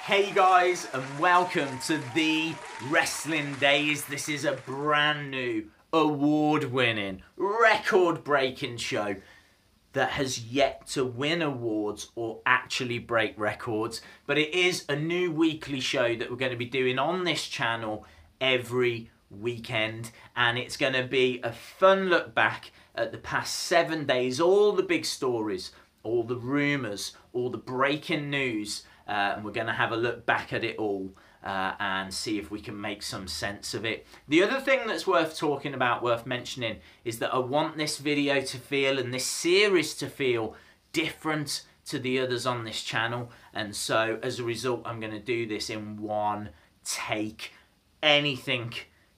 Hey guys, and welcome to the Wrestling Daze. This is a brand new, award-winning, record-breaking show that has yet to win awards or actually break records. But it is a new weekly show that we're going to be doing on this channel every weekend. And it's going to be a fun look back at the past 7 days, all the big stories, all the rumours, all the breaking news. And we're going to have a look back at it all and see if we can make some sense of it. The other thing that's worth talking about, worth mentioning, is that I want this video to feel and this series to feel different to the others on this channel. And so as a result, I'm going to do this in one take. Anything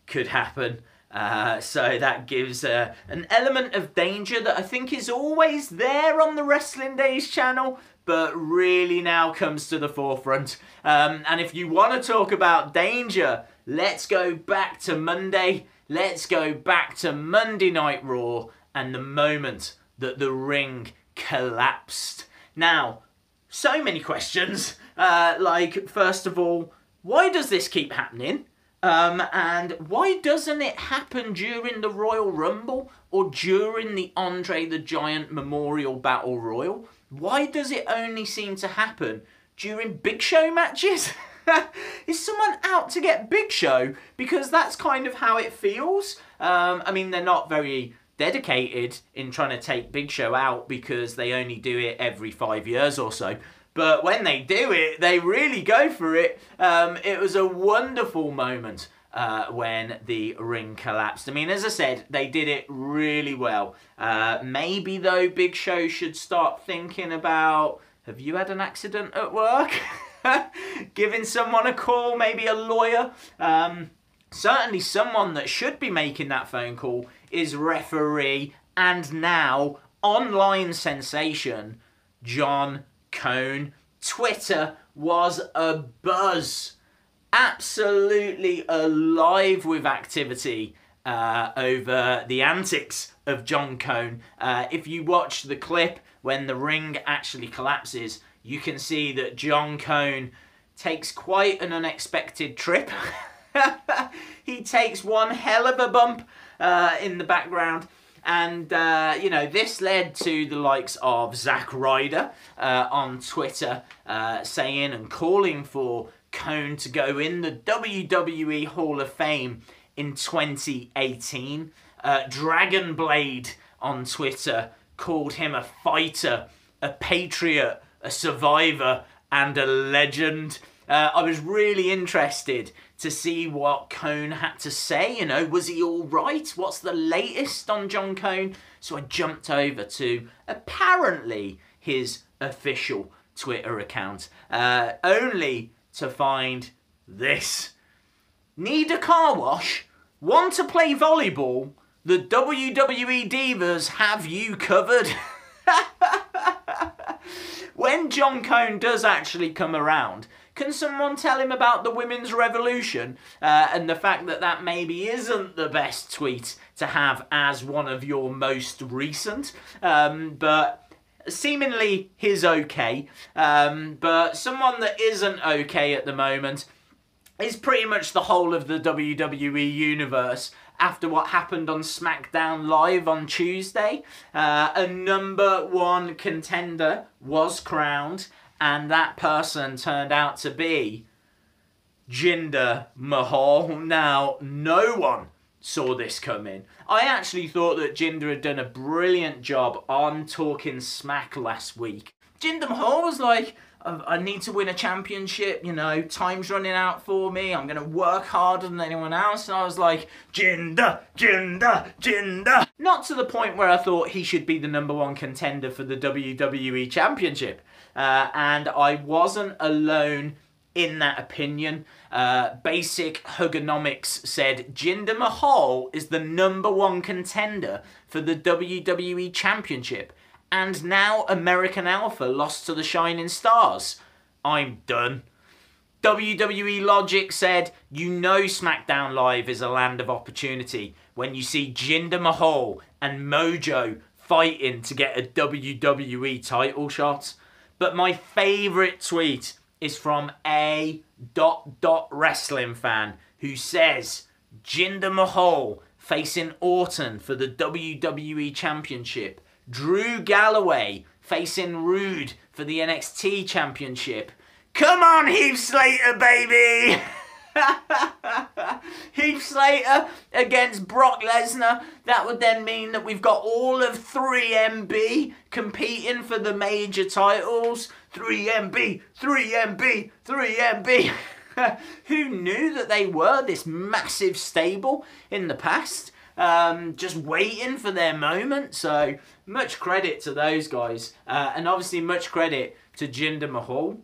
could happen. So that gives an element of danger that I think is always there on the Wrestling Daze channel, but really now comes to the forefront. And if you want to talk about danger, let's go back to Monday. Let's go back to Monday Night Raw and the moment that the ring collapsed. Now, so many questions. Like, first of all, why does this keep happening? And why doesn't it happen during the Royal Rumble or during the Andre the Giant Memorial Battle Royal? Why does it only seem to happen during Big Show matches? Is someone out to get Big Show? Because that's kind of how it feels. I mean, they're not very dedicated in trying to take Big Show out because they only do it every 5 years or so. But when they do it, they really go for it. It was a wonderful moment when the ring collapsed. I mean, as I said, they did it really well. Maybe, though, Big Show should start thinking about, have you had an accident at work? Giving someone a call, maybe a lawyer. Certainly someone that should be making that phone call is referee and now online sensation, John Cone. Twitter was abuzz, absolutely alive with activity over the antics of John Cone. If you watch the clip when the ring actually collapses, you can see that John Cone takes quite an unexpected trip. He takes one hell of a bump in the background. And, you know, this led to the likes of Zack Ryder on Twitter saying and calling for Cone to go in the WWE Hall of Fame in 2018. Dragon Blade on Twitter called him a fighter, a patriot, a survivor, and a legend. I was really interested to see what Cone had to say. You know, was he all right? What's the latest on John Cone? So I jumped over to apparently his official Twitter account, only to find this. Need a car wash? Want to play volleyball? The WWE Divas have you covered. When John Cone does actually come around, can someone tell him about the women's revolution and the fact that that maybe isn't the best tweet to have as one of your most recent? But seemingly he's okay. But someone that isn't okay at the moment is pretty much the whole of the WWE universe. After what happened on SmackDown Live on Tuesday, a #1 contender was crowned, and that person turned out to be Jinder Mahal. Now, no one saw this coming. I actually thought that Jinder had done a brilliant job on Talking Smack last week. Jinder Mahal was like, I need to win a championship, you know, time's running out for me, I'm going to work harder than anyone else. And I was like, Jinder, Jinder, Jinder. Not to the point where I thought he should be the #1 contender for the WWE Championship. And I wasn't alone in that opinion. Basic Hugonomics said Jinder Mahal is the #1 contender for the WWE Championship. And now American Alpha lost to the Shining Stars. I'm done. WWE Logic said, you know SmackDown Live is a land of opportunity when you see Jinder Mahal and Mojo fighting to get a WWE title shot. But my favourite tweet is from a ... wrestling fan who says Jinder Mahal facing Orton for the WWE Championship. Drew Galloway facing Rude for the NXT Championship. Come on, Heath Slater, baby! Heath Slater against Brock Lesnar. That would then mean that we've got all of 3MB competing for the major titles. 3MB, 3MB, 3MB. Who knew that they were this massive stable in the past? Just waiting for their moment. So much credit to those guys. And obviously much credit to Jinder Mahal.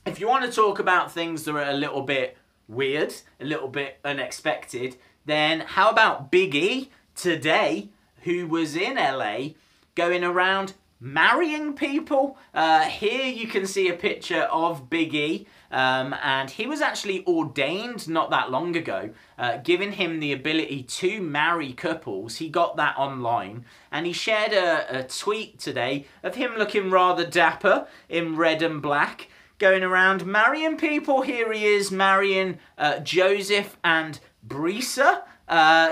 If you want to talk about things that are a little bit weird, a little bit unexpected, then how about Big E today, who was in LA going around marrying people? Here you can see a picture of Big E, and he was actually ordained not that long ago, giving him the ability to marry couples. He got that online, and he shared a tweet today of him looking rather dapper in red and black, going around marrying people. Here he is marrying Joseph and Brisa.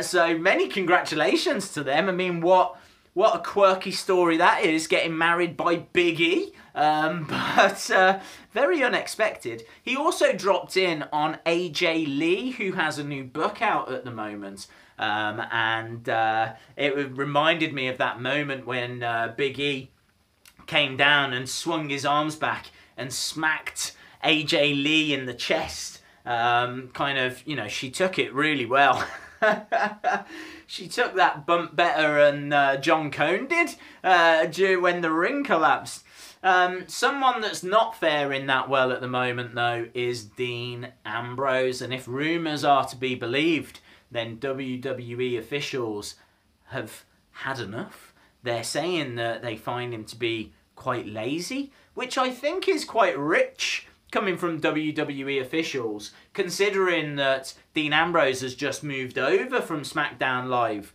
So many congratulations to them. I mean, what a quirky story that is, getting married by Big E. But very unexpected. He also dropped in on AJ Lee, who has a new book out at the moment. And it reminded me of that moment when Big E came down and swung his arms back and smacked AJ Lee in the chest. Kind of, you know, she took it really well. She took that bump better than John Cone did when the ring collapsed. Someone that's not faring that well at the moment, though, is Dean Ambrose. And if rumours are to be believed, then WWE officials have had enough. They're saying that they find him to be quite lazy, which I think is quite rich coming from WWE officials, considering that Dean Ambrose has just moved over from SmackDown Live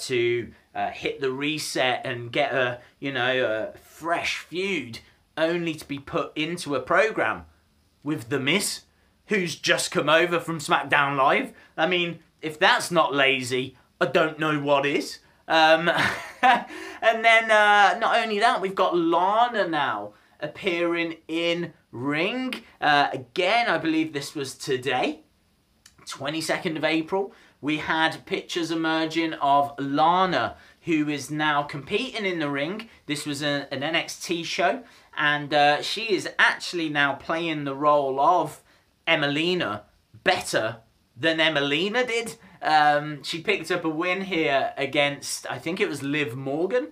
to hit the reset and get a fresh feud, only to be put into a program with The Miz, who's just come over from SmackDown Live. I mean, if that's not lazy, I don't know what is. And then not only that, we've got Lana now appearing in ring. Again, I believe this was today, 22nd of April. We had pictures emerging of Lana, who is now competing in the ring. This was an NXT show, and she is actually now playing the role of Emelina better than Emelina did. She picked up a win here against, I think it was Liv Morgan.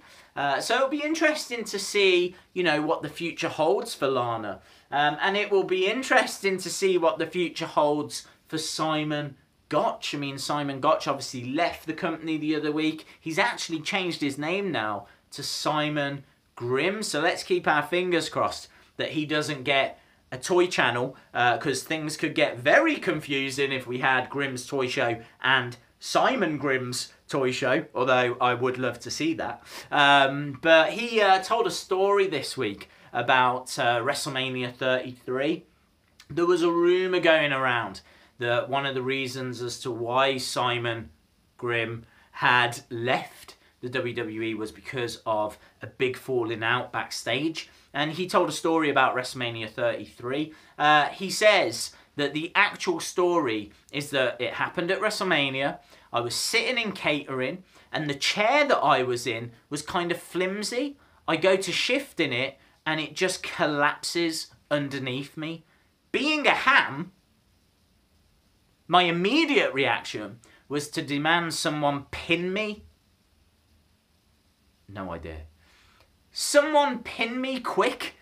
So it'll be interesting to see, you know, what the future holds for Lana. And it will be interesting to see what the future holds for Simon Gotch. I mean, Simon Gotch obviously left the company the other week. He's actually changed his name now to Simon Grimm. So let's keep our fingers crossed that he doesn't get a toy channel, because things could get very confusing if we had Grimm's Toy Show and Simon Grimm's Toy Show, although I would love to see that. But he told a story this week about WrestleMania 33. There was a rumour going around that one of the reasons as to why Simon Grimm had left the WWE was because of a big falling out backstage. And he told a story about WrestleMania 33. He says that the actual story is that it happened at WrestleMania. I was sitting in catering, and the chair that I was in was kind of flimsy. I go to shift in it, and it just collapses underneath me. Being a ham, my immediate reaction was to demand someone pin me. No idea. Someone pin me quick.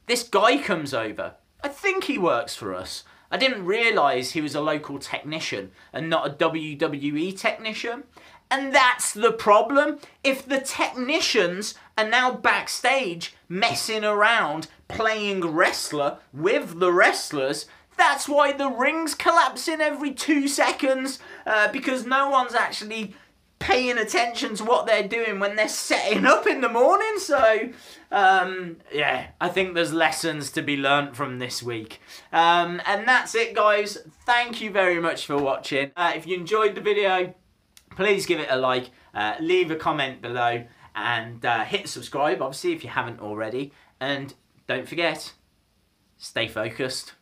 This guy comes over. I think he works for us. I didn't realise he was a local technician and not a WWE technician. And that's the problem. If the technicians are now backstage messing around, playing wrestler with the wrestlers, that's why the ring's collapsing every 2 seconds, because no one's actually paying attention to what they're doing when they're setting up in the morning. So, yeah, I think there's lessons to be learnt from this week. And that's it, guys. Thank you very much for watching. If you enjoyed the video, please give it a like, leave a comment below, and hit subscribe, obviously, if you haven't already. And don't forget, stay focused.